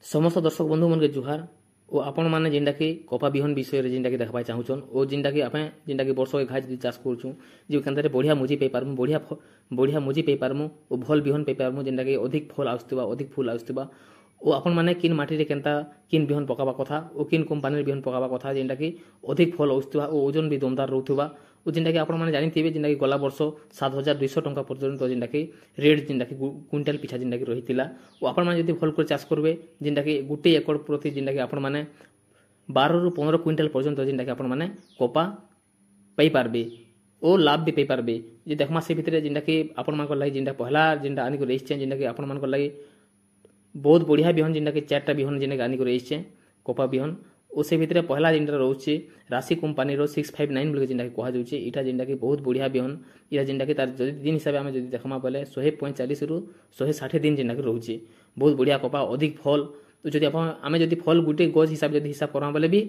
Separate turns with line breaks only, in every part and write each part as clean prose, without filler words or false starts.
समस्त दर्शक बंधु मन के जुहार और आपण मैंने जेनटा कि कपा बिहन विषय में जेनटा कि देखा चाहून और जेनटा कि आप जेनटा कि वर्ष के घास चाष करूँ जो केन्द्र बढ़िया मुजी पे पारमु बढ़िया मुजी पे पारमु और भल बिहन पे पारमु जेनटा कि अधिक फल आसुवा अधिक फूल आसुवा और आपण मैंने किन माटी रे केनता किन बिहन पकावा कथा और किन कंपानी बिहन पकावा कथा जेनटा कि अधिक फल आसुवा और ओजन भी दमदार रोथुवा और जेनटा कि आपण मैंने जानिथिबे जेनटा कि गला वर्ष 7,200 टंका पर्यंत जेनटा कि रेट जेनटा कि क्विंटाल पिछा जेनटा कि रहितिला और आपण मैंने जदि भल कर चाष करबे जेनटा कि गुटे एकड़ प्रति जेनटा कि आपण मैंने 12 ରୁ 15 क्विंटाल पर्यंत जेनटा कि आपण मैंने कपा पाई पारबे और लाभ भी पाई पारबे जे देखमा से भितरे जेनटा कि आपण मानकर लागि जेनटा पहला जेनटा आनी को रहिछ जेनटा कि आपण मानकर लागि बहुत बढ़िया बिहन जेनटा कि 4टा बिहन जेनटा कि आनी को रहिछ कपा बिहन और से भितरे पहला जेनटा रहउछि राशि कंपनी रो 659 बोले जेनटा कि कहा जाउछि इटा जेनटा कि बहुत बढ़िया बिहन इरा जेनटा कि तार जदि दिन हिसाब आमे जदि देखमा बोले 145 ରୁ 160 दिन जेनटा कि रहउछि बहुत बढ़िया कपा अधिक फल तो जदि आमे जदि फल गुटे गज हिसाब जदि हिसाब करा बोले भी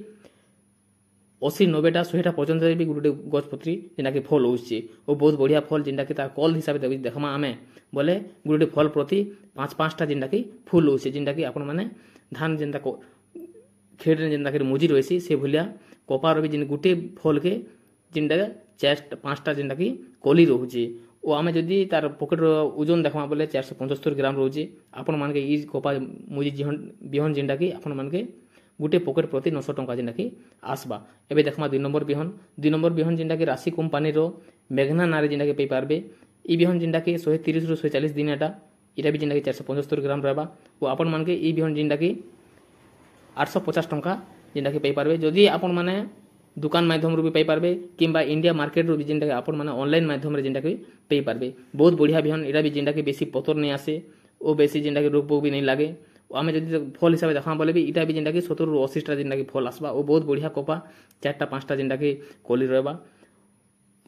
80-90टा 100टा पर्यंत भी गुटे गज पत्री जेना कि फल होउछि और बहुत बढ़िया फल जेनटा कि तार कल हिसाब जदि देखमा आमे बोले गुटे फल प्रति 5-5टा जेनटा कि फूल होउछि जेनटा कि आपण माने धान जेनटा खेड़ जेनटा कि मुजी रहसी से भलिया कपार भी जेन गुटे फल के जेनटा 4-5टा जेनटा कि कली रहउछि ओ आमे जदि तार पॉकेट ओजन देखमा बोले 475 ग्राम रहउछि आपण मान के ई कपा मुजी बिहन जेनटा कि आपण मान के गुटे पॉकेट प्रति 900 टंका जेनटा कि आसबा एबे देखमा 2 नंबर बिहन जेनटा कि राशि कंपनी रो मेघना नारे जेनटा कि पे पारबे ई बिहन जेनटा कि 130 ରୁ 140 दिन एटा इटा भी जेनटा कि 475 ग्राम रहबा ओ आपण मान के ई बिहन जेनटा कि 850 टंका जेनटा कि पे पारबे जदि आपण माने दुकान माध्यम रो भी पे पारबे किंबा इंडिया मार्केट रो भी जेनटा कि आपण माने ऑनलाइन माध्यम रे जेनटा कि पे पारबे बहुत बढ़िया बिहन इटा भी जेनटा कि बेसी पतर नहीं आसे ओ बेसी जेनटा कि रोग पोग भी नहीं लागे आमे जदि फल हिसाब देखा बोले भी इटा भी जेनटा कि 70 ରୁ 80टा जेनटा कि फल आसबा ओ बहुत बढ़िया कपा 4टा 5टा जेनटा कि कली रहबा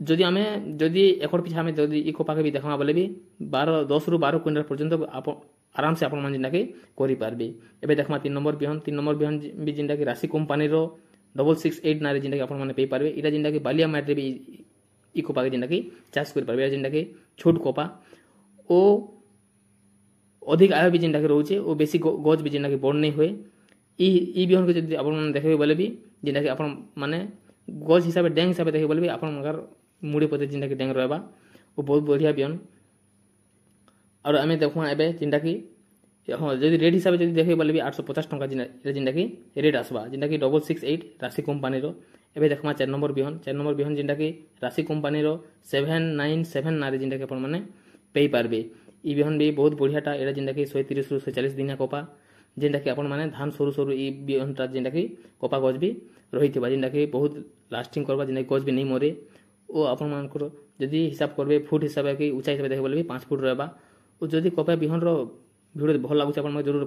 जदि आमे जदि एकड़ पिछा आमे जदि ई कपा के भी देखा बोले भी 10 ରୁ 12 क्विंटल पर्यंत आराम से आपण मान जेनटा कि करि पारबे एबे देखमा 3 नंबर बिहन भी जेनटा कि राशि कंपनी रो 668 नारे जेनटा कि आपण माने पे पारबे इटा जेनटा कि बालिया माटी भी ई कपा के जेनटा कि चाष करि पारबे जेनटा कि छोट कपा ओ अधिक आय भी जेनटा कि रहउछि ओ बेसी गज भी जेनटा कि बड़ नहीं होय ई बिहन के जदि आपण माने देखबे बोले भी जेनटा कि आपण माने गज हिसाब डेंग हिसाब देखबे बोले भी आपण मगर मुड़ी पते जेनटा कि डेंग रहबा ओ बहुत बढ़िया बिहन और आमे देखो एबे जेनटा कि हां जदि रेट हिसाब जदि देखबे बोले भी 850 टंका जेनटा कि रेट आसबा जेनटा कि 668 राशि कंपनी रो एबे देखमा 4 नंबर बिहन जेनटा कि राशि कंपनी रो 797 नारे जेनटा कि आपण माने पे पारबे ई बिहन भी बहुत बढ़ियाटा एटा जेनटा कि 130 ରୁ 140 दिना कपा जेनटा कि आपण माने धान सरू ई बिहनटा जेनटा कि कपा गज भी रहिथिबा जेनटा कि बहुत लास्टिंग करबा जेनटा कि गज भी नहीं मरे ओ आपण मानकर जदि हिसाब करबे फुट हिसाब कि ऊंचाई हिसाब देखबे बोले 5 फुट रहबा ओ जदि कपा बिहन रो वीडियो भल लागुछ आपण जरूर